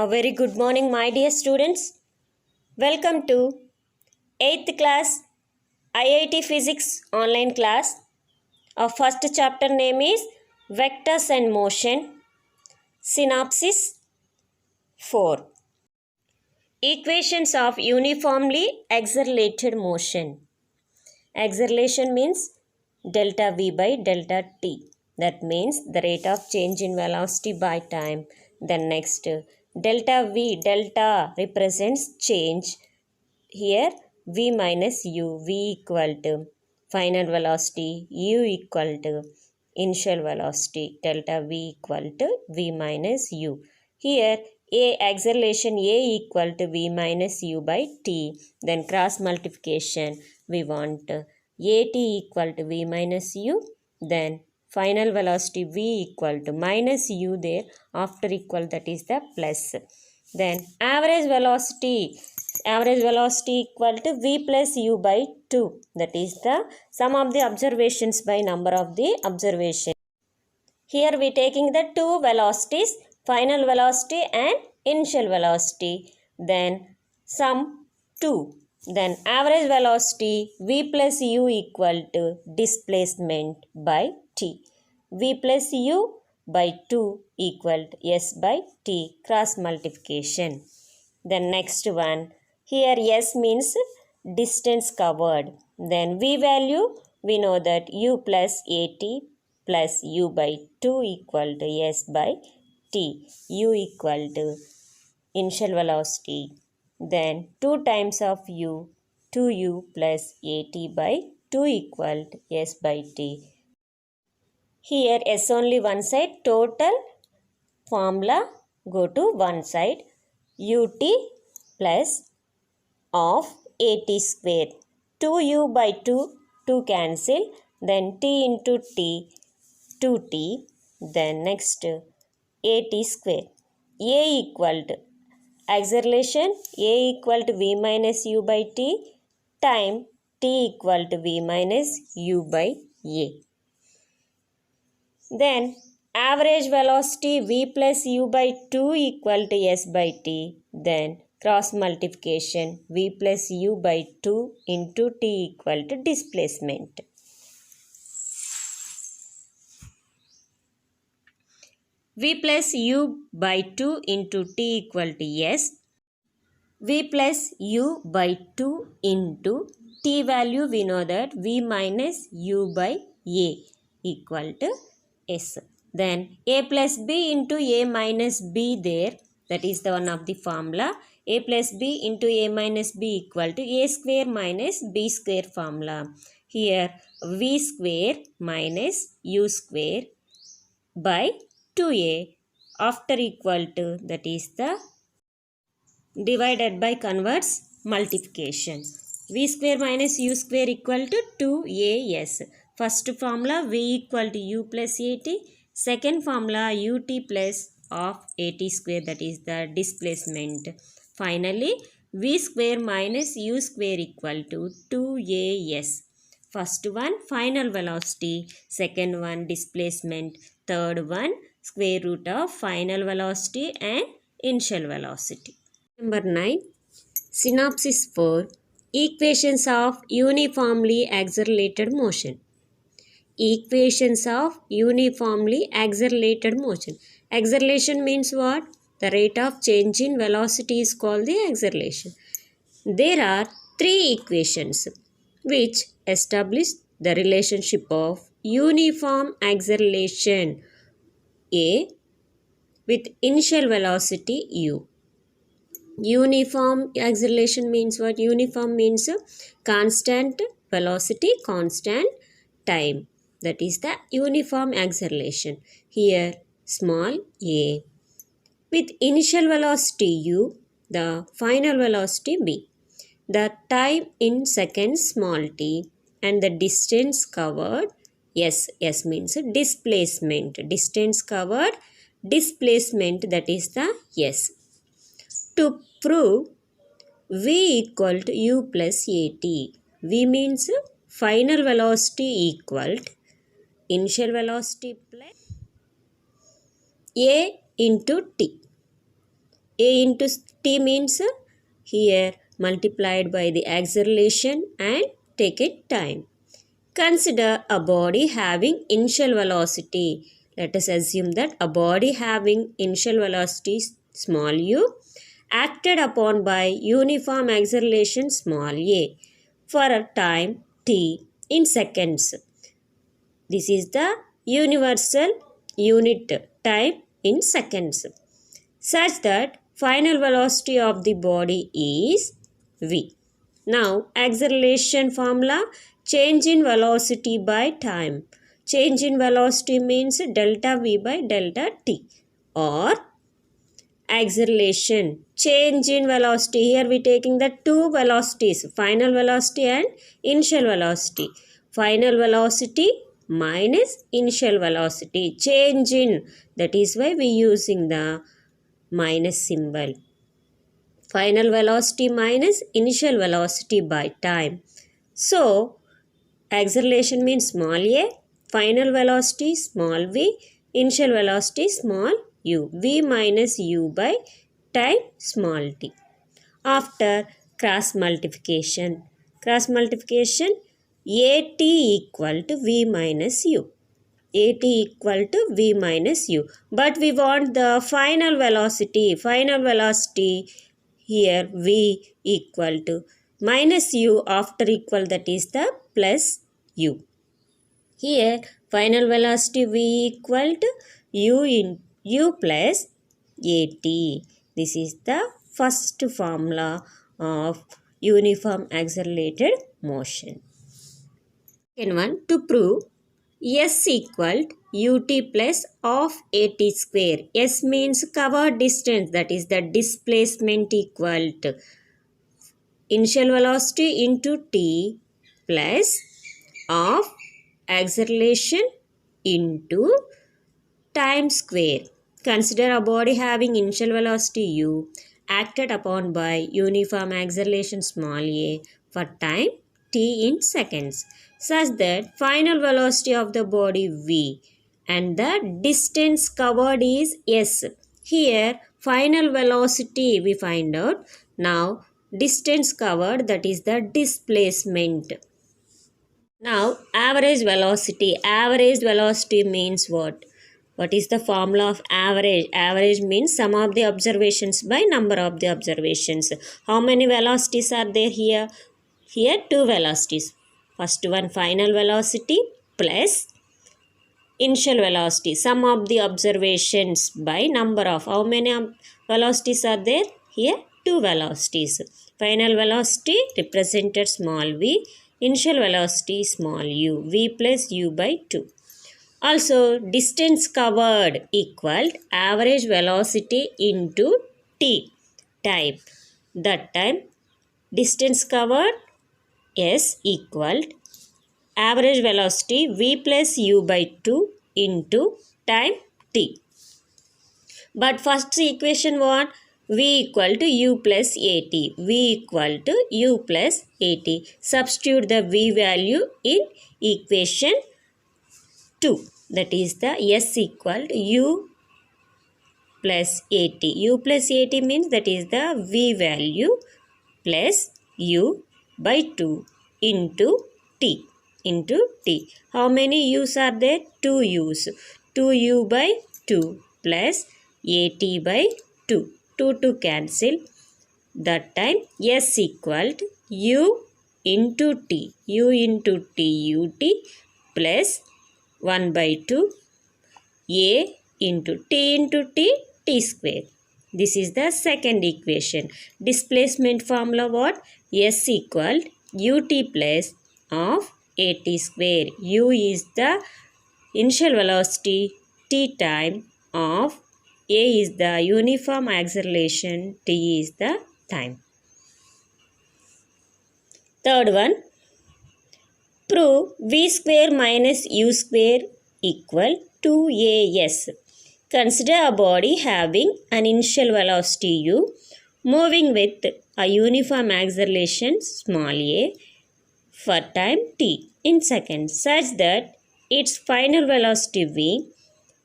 A very good morning, my dear students. Welcome to 8th class IIT Physics online class. Our first chapter name is Vectors and Motion. Synopsis 4. Equations of uniformly accelerated motion. Acceleration means delta V by delta T. That means the rate of change in velocity by time. Then next, delta V, delta represents change. Here V minus U, V equal to final velocity, U equal to initial velocity, delta V equal to V minus U. Here A acceleration A equal to V minus U by T. Then cross multiplication we want AT equal to V minus U. Then final velocity V equal to minus U there, after equal that is the plus. Then average velocity equal to V plus U by 2. That is the sum of the observations by number of the observations. Here we taking the two velocities, final velocity and initial velocity. Then sum 2. Then average velocity V plus U equal to displacement by T. V plus U by 2 equal to S by T, cross multiplication. Then next one, here S means distance covered. Then V value, we know that U plus AT plus U by 2 equal to S by T. U equal to initial velocity. Then 2 times of U, 2U plus AT by 2 equal to S by T. Here S only one side, total formula go to one side. UT plus of AT square. 2U by 2, 2 cancel. Then T into T, 2T. Then next AT square. A equal to acceleration A equal to V minus U by T time T equal to V minus U by A. Then average velocity V plus U by 2 equal to S by T. Then cross multiplication V plus U by 2 into T equal to displacement. V plus U by 2 into T equal to S. V plus U by 2 into T value, we know that V minus U by A equal to S. Then A plus B into A minus B there, that is the one of the formula. A plus B into A minus B equal to A square minus B square formula. Here V square minus U square by 2A after equal to, that is the divided by converse multiplication. V square minus U square equal to 2AS. First formula V equal to U plus AT. Second formula UT plus of AT square, that is the displacement. Finally V square minus U square equal to 2AS. First one final velocity, second one displacement, third one square root of final velocity and initial velocity. Number 9. Synopsis for equations of uniformly accelerated motion. Equations of uniformly accelerated motion. Acceleration means what? The rate of change in velocity is called the acceleration. There are three equations which establish the relationship of uniform acceleration A with initial velocity U. Uniform acceleration means what? Uniform means constant velocity, constant time. That is the uniform acceleration. Here small a with initial velocity u, the final velocity v. The time in seconds small t and the distance covered s. S means displacement. Distance covered, displacement, that is the s. To prove v equal to u plus at. V means final velocity equal to initial velocity plus a into t. A into t means here multiplied by the acceleration and take it time. Consider a body having initial velocity. Let us assume that a body having initial velocity small u acted upon by uniform acceleration small a for a time t in seconds. This is the universal unit time in seconds, such that final velocity of the body is v. Now, acceleration formula, change in velocity by time. Change in velocity means delta v by delta t, or acceleration, change in velocity. Here we taking the two velocities, final velocity and initial velocity. Final velocity minus initial velocity, change in, that is why we using the minus symbol. Final velocity minus initial velocity by time. So, acceleration means small a, final velocity small v, initial velocity small u. V minus u by time small t. After cross multiplication, at equal to v minus u. At equal to v minus u. But we want the final velocity. Final velocity here v equal to minus u, after equal, that is the plus u. Here final velocity v equal to u in u plus at. This is the first formula of uniform accelerated motion. Second one, to prove S equal to ut plus of at square. S means covered distance, that is the displacement, equal to initial velocity into t plus of acceleration into time square. Consider a body having initial velocity u acted upon by uniform acceleration small a for time t in seconds, such that final velocity of the body v and the distance covered is s. Here final velocity we find out. Now distance covered, that is the displacement. Now average velocity. Average velocity means what? What is the formula of average? Average means sum of the observations by number of the observations. How many velocities are there here? Here two velocities. First one final velocity plus initial velocity. Sum of the observations by number of. How many velocities are there? Here two velocities. Final velocity represented small v. Initial velocity small u. V plus u by 2. Also, distance covered equal average velocity into t, time. That time, distance covered s equal average velocity v plus u by 2 into time t. But first equation what? V equal to u plus at. V equal to u plus at. Substitute the v value in equation 2, that is the s equal to u plus at. U plus at means that is the v value plus u by 2 into t. How many u's are there? 2 u's. 2u by 2 plus at by 2. 2 to cancel. That time s equal to u into t. U into t ut plus 1 by 2 a into t square. This is the second equation. Displacement formula what? S equal ut plus of at square. U is the initial velocity, t time of a is the uniform acceleration, t is the time. Third one, prove v square minus u square equal to as. Consider a body having an initial velocity u moving with a uniform acceleration small a for time t in seconds, such that its final velocity v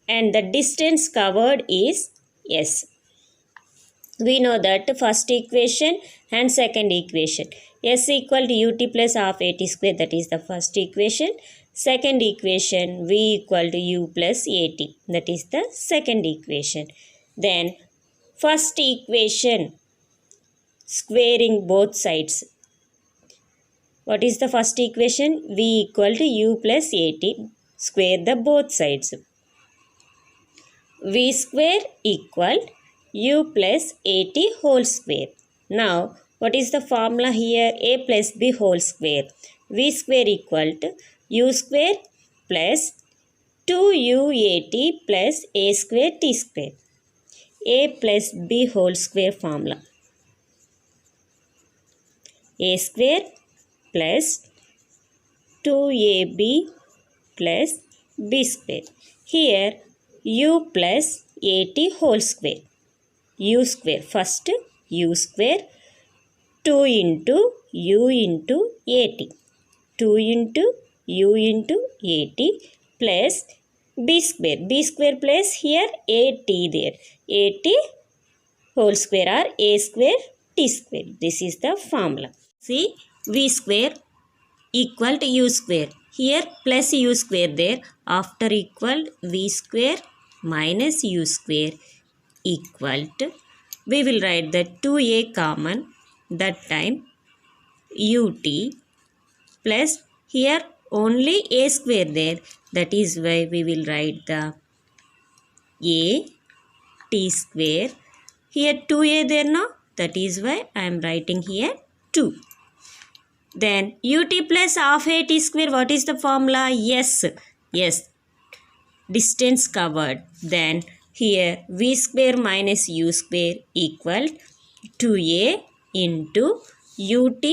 and the distance covered is s. We know that first equation and second equation. S equal to ut plus half at square, that is the first equation. Second equation, v equal to u plus at, that is the second equation. Then first equation, squaring both sides. What is the first equation? V equal to u plus at, square the both sides. V square equal u plus at whole square. Now, what is the formula here? A plus b whole square. V square equal to u square plus 2uat plus a square t square. A plus b whole square formula. A square plus 2ab plus b square. Here u plus at whole square. U square, first u square, 2 into u into at, 2 into u into at plus b square. B square plus here at there. At whole square or a square t square. This is the formula. See, v square equal to u square. Here plus u square there. After equal v square minus u square equal to, we will write the 2a common, that time ut plus here only a square there, that is why we will write the a t square. Here 2a there no, that is why I am writing here 2. Then ut plus half a t square, what is the formula? Yes, distance covered. Then here v square minus u square equal 2a into ut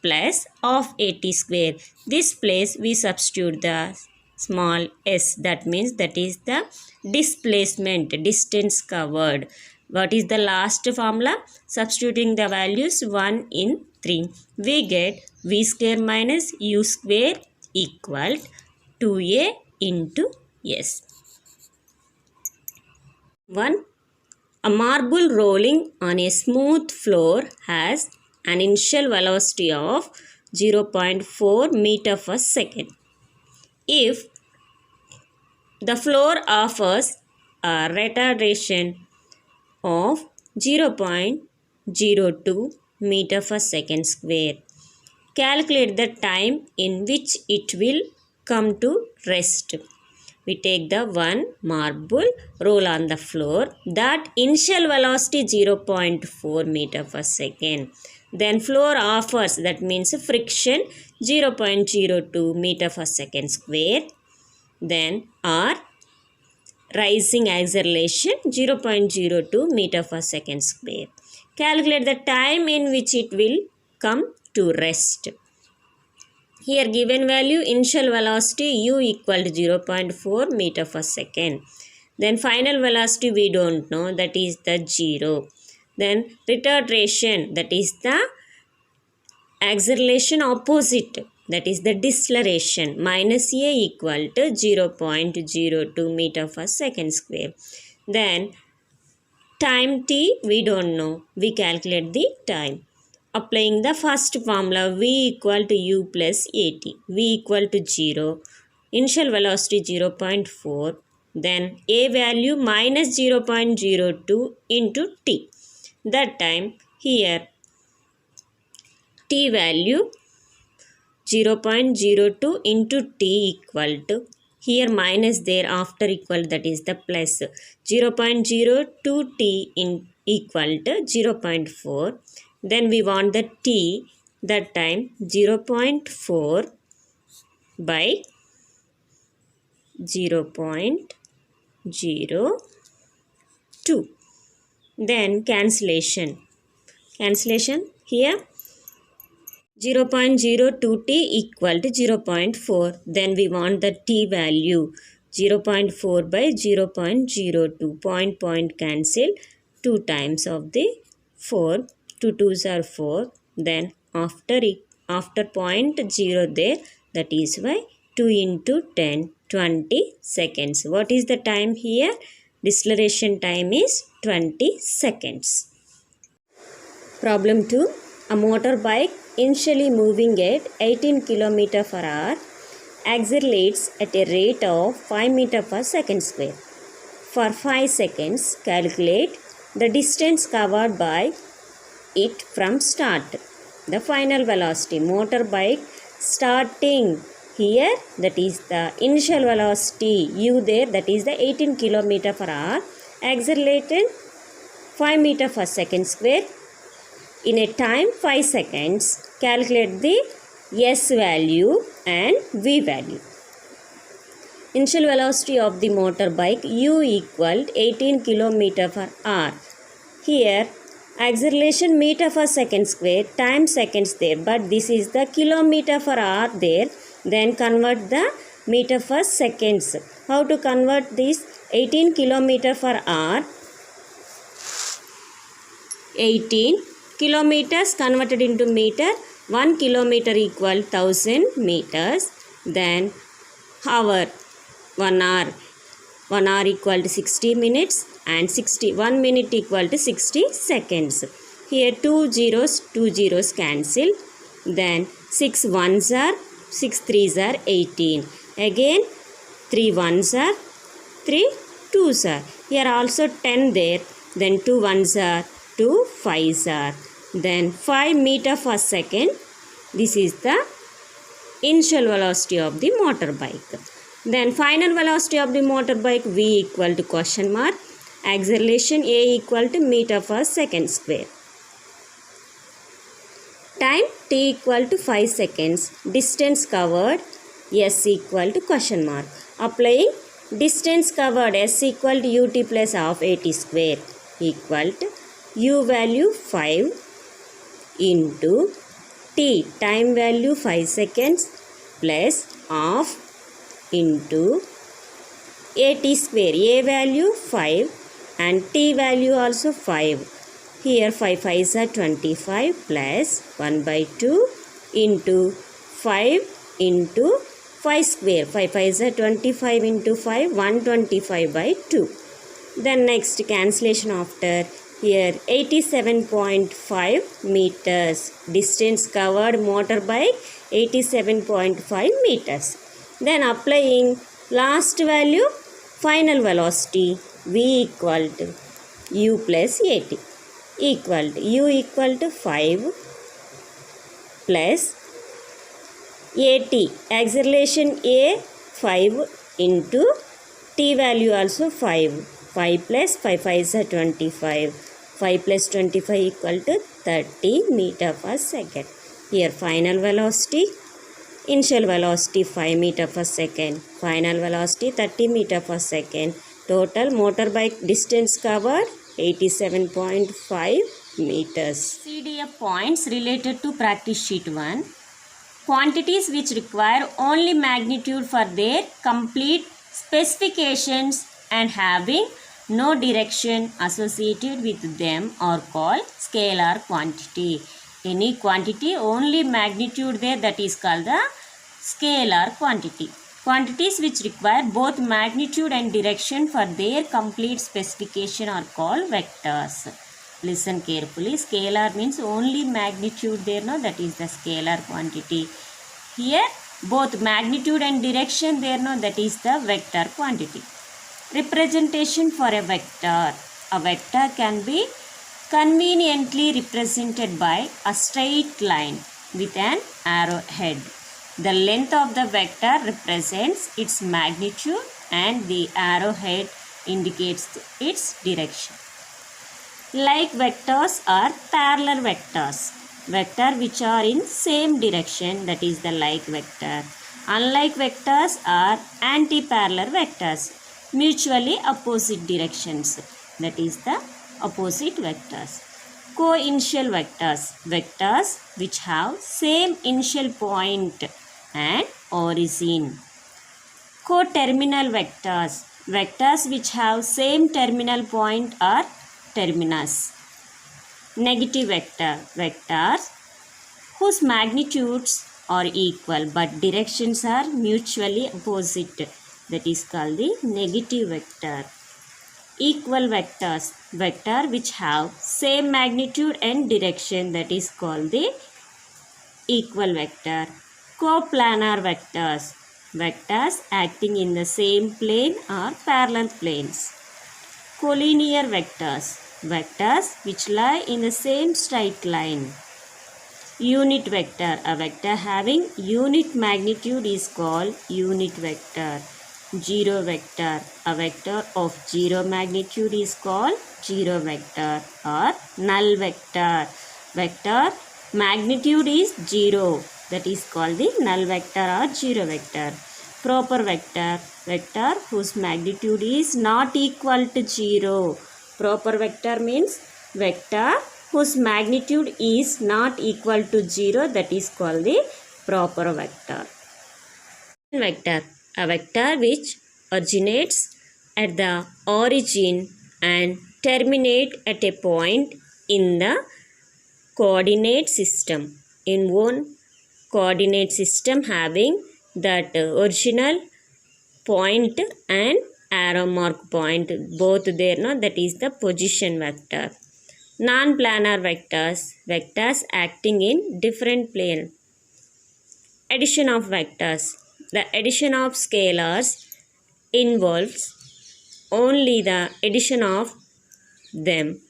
plus of at square. This place we substitute the small s, that means that is the displacement, distance covered. What is the last formula? Substituting the values 1 in 3, we get v square minus u square equal 2a into s. 1. A marble rolling on a smooth floor has an initial velocity of 0.4 meter per second. If the floor offers a retardation of 0.02 meter per second square, calculate the time in which it will come to rest. We take the one marble, roll on the floor, that initial velocity 0.4 meter per second. Then floor offers, that means friction 0.02 meter per second square. Then or rising acceleration 0.02 meter per second square. Calculate the time in which it will come to rest. Here given value, initial velocity u equal to 0.4 meter per second. Then final velocity we don't know, that is the 0. Then retardation, that is the acceleration opposite, that is the deceleration, minus a equal to 0.02 meter per second square. Then time t we don't know, we calculate the time. Applying the first formula, v equal to u plus at, v equal to 0, initial velocity 0.4, then a value minus 0.02 into t. That time here t value 0.02 into t equal to, here minus there, after equal, that is the plus, 0.02 t in equal to 0.4. Then we want the t, that time 0.4 by 0.02. Then cancellation here 0.02t equal to 0.4. Then we want the t value 0.4 by 0.02. Point cancel 2 times of the 4. 2 2s are 4. Then after point 0 there, that is why 2 into 10, 20 seconds. What is the time here? Deceleration time is 20 seconds. Problem 2. A motorbike initially moving at 18 km per hour accelerates at a rate of 5 meter per second square. For 5 seconds, calculate the distance covered by it from start. The final velocity. Motorbike starting here, that is the initial velocity u there, that is the 18 km per hour, accelerated 5 meter per second square in a time 5 seconds. Calculate the s value and v value. Initial velocity of the motorbike u equal 18 km per hour. Here acceleration meter per second square, time seconds there, but this is the kilometer per hour there. Then convert the meter per seconds. How to convert this? 18 km per hour, 18 kilometers converted into meter, 1 kilometer equal 1000 meters. Then hour, 1 hour, 1 hour equal to 60 minutes and 1 minute equal to 60 seconds. Here 2 zeros cancel. Then 6 ones are 6 threes are 18. Again 3 ones are 3 twos are. Here also 10 there. Then 2 ones are 2 fives are. Then 5 meter per second. This is the initial velocity of the motorbike. Then final velocity of the motorbike v equal to question mark. Acceleration a equal to meter per second square. Time t equal to 5 seconds. Distance covered s equal to question mark. Applying distance covered s equal to ut plus half at square equal to u value 5 into t time value 5 seconds plus half into at square. A value 5 and t value also 5. Here 5 5s are 25 plus 1 by 2 into 5 into 5 square. 5 5s are 25 into 5, 125 by 2. Then next cancellation after. Here 87.5 meters. Distance covered motorbike 87.5 meters. Then applying last value, final velocity v equal to u plus at equal to u equal to 5 plus at acceleration a 5 into t value also 5. 5 plus 5 5 is 25. 5 plus 25 equal to 30 meter per second. Here final velocity, initial velocity 5 meter per second, final velocity 30 meter per second. Total motorbike distance covered 87.5 meters. CDF points related to practice sheet 1. Quantities which require only magnitude for their complete specifications and having no direction associated with them are called scalar quantity. Any quantity only magnitude there, that is called the scalar quantity. Quantities which require both magnitude and direction for their complete specification are called vectors. Listen carefully. Scalar means only magnitude there, no, that is the scalar quantity. Here both magnitude and direction there, no, that is the vector quantity. Representation for a vector. A vector can be conveniently represented by a straight line with an arrowhead. The length of the vector represents its magnitude and the arrowhead indicates its direction. Like vectors are parallel vectors. Vector which are in same direction, that is the like vector. Unlike vectors are anti-parallel vectors, mutually opposite directions, that is the opposite vectors. Co-initial vectors, vectors which have same initial point and origin. Co-terminal vectors, vectors which have same terminal point or terminus. Negative vector, vectors whose magnitudes are equal but directions are mutually opposite, that is called the negative vector. equal vectors, vector which have same magnitude and direction, that is called the equal vector. Coplanar vectors, vectors acting in the same plane or parallel planes. Collinear vectors, vectors which lie in the same straight line. Unit vector, a vector having unit magnitude is called unit vector. Zero vector, a vector of zero magnitude is called zero vector. Or null vector, vector magnitude is zero, that is called the null vector or zero vector. Proper vector, vector whose magnitude is not equal to zero. Proper vector means vector whose magnitude is not equal to zero, that is called the proper vector. Vector, a vector which originates at the origin and terminate at a point in the coordinate system. In one coordinate system having that original point and arrow mark point, both there, no, that is the position vector. Non-planar vectors, vectors acting in different plane. Addition of vectors, the addition of scalars involves only the addition of them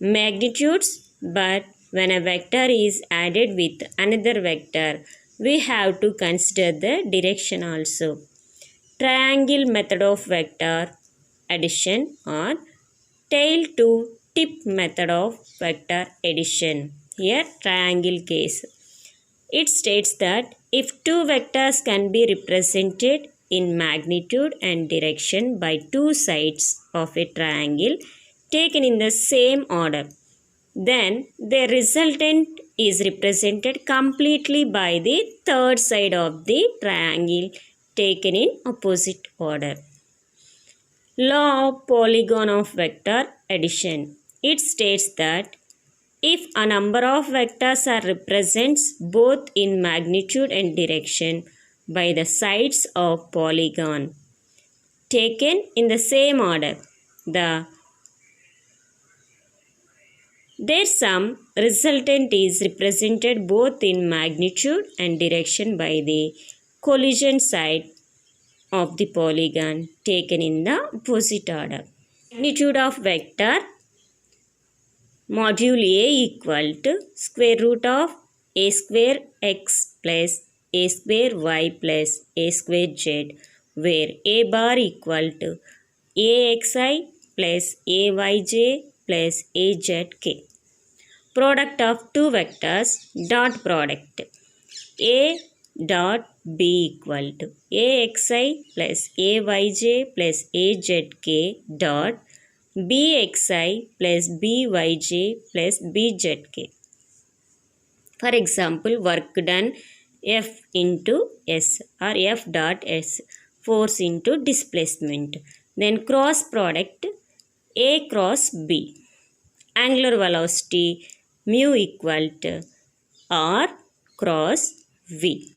magnitudes, but when a vector is added with another vector, we have to consider the direction also. Triangle method of vector addition or tail to tip method of vector addition. Here triangle case. It states that if two vectors can be represented in magnitude and direction by two sides of a triangle taken in the same order, then their resultant is represented completely by the third side of the triangle taken in opposite order. Law of polygon of vector addition. It states that if a number of vectors are represents both in magnitude and direction by the sides of polygon taken in the same order, their sum resultant is represented both in magnitude and direction by the collision side of the polygon taken in the opposite order. Magnitude of vector module A equal to square root of a square x plus a square y plus a square z, where a bar equal to axi plus ayj plus azk. Product of two vectors dot product. A dot b equal to axi plus ayj plus azk dot bxi plus byj plus bzk. For example, work done F into S or F dot S, force into displacement. Then cross product A cross B. Angular velocity mu equal to R cross V.